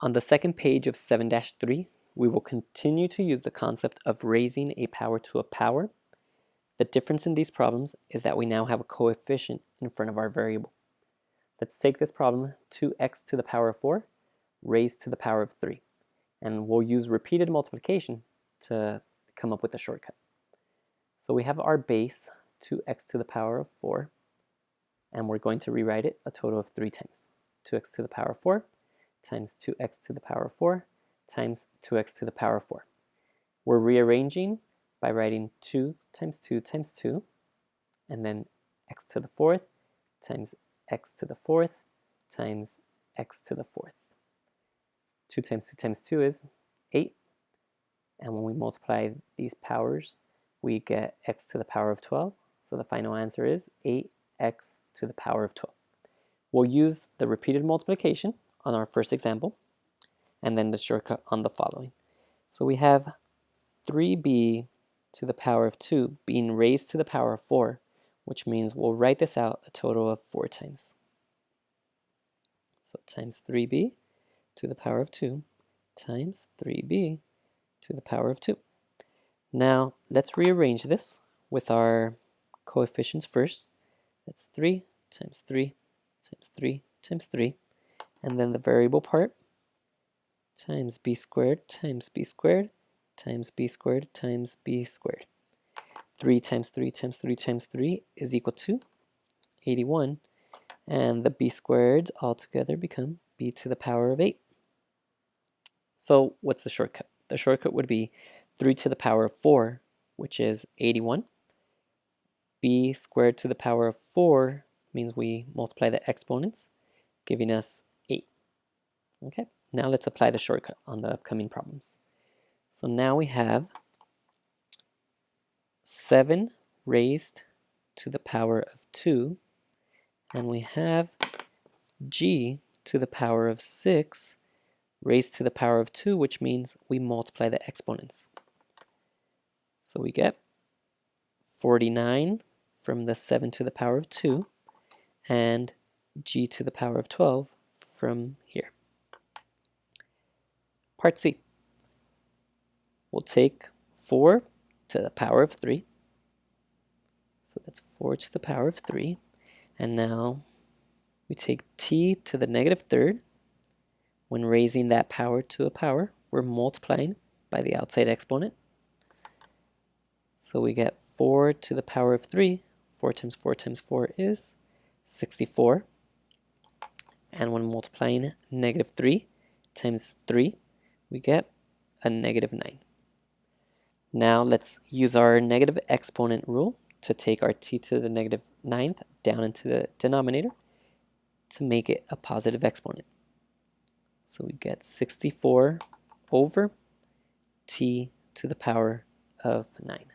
On the second page of 7-3, we will continue to use the concept of raising a power to a power. The difference in these problems is that we now have a coefficient in front of our variable. Let's take this problem, 2x to the power of 4 raised to the power of 3. And we'll use repeated multiplication to come up with a shortcut. So we have our base, 2x to the power of 4, and we're going to rewrite it a total of 3 times. 2x to the power of 4 times 2x to the power of 4 times 2x to the power of 4. We're rearranging by writing 2 times 2 times 2, and then x to the 4th times x to the 4th times x to the 4th. 2 times 2 times 2 is 8, and when we multiply these powers, we get x to the power of 12, so the final answer is 8x to the power of 12. We'll use the repeated multiplication on our first example, and then the shortcut on the following. So we have 3b to the power of 2 being raised to the power of 4, which means we'll write this out a total of 4 times. So times 3b to the power of 2 times 3b to the power of 2. Now let's rearrange this with our coefficients first. That's 3 times 3 times 3 times 3. And then the variable part, times b squared times b squared times b squared times b squared. 3 times 3 times 3 times 3 is equal to 81. And the b squareds all together become b to the power of 8. So what's the shortcut? The shortcut would be 3 to the power of 4, which is 81. b squared to the power of 4 means we multiply the exponents, giving us 8. Okay, now let's apply the shortcut on the upcoming problems. So now we have 7 raised to the power of 2, and we have g to the power of 6 raised to the power of 2, which means we multiply the exponents. So we get 49 from the 7 to the power of 2, and g to the power of 12 from here. Part C. We'll take 4 to the power of 3. So that's 4 to the power of 3. And now we take t to the negative third. When raising that power to a power, we're multiplying by the outside exponent. So we get 4 to the power of 3. 4 times 4 times 4 is 64. And when multiplying negative 3 times 3, we get a negative 9. Now let's use our negative exponent rule to take our t to the negative 9th down into the denominator to make it a positive exponent. So we get 64 over t to the power of 9.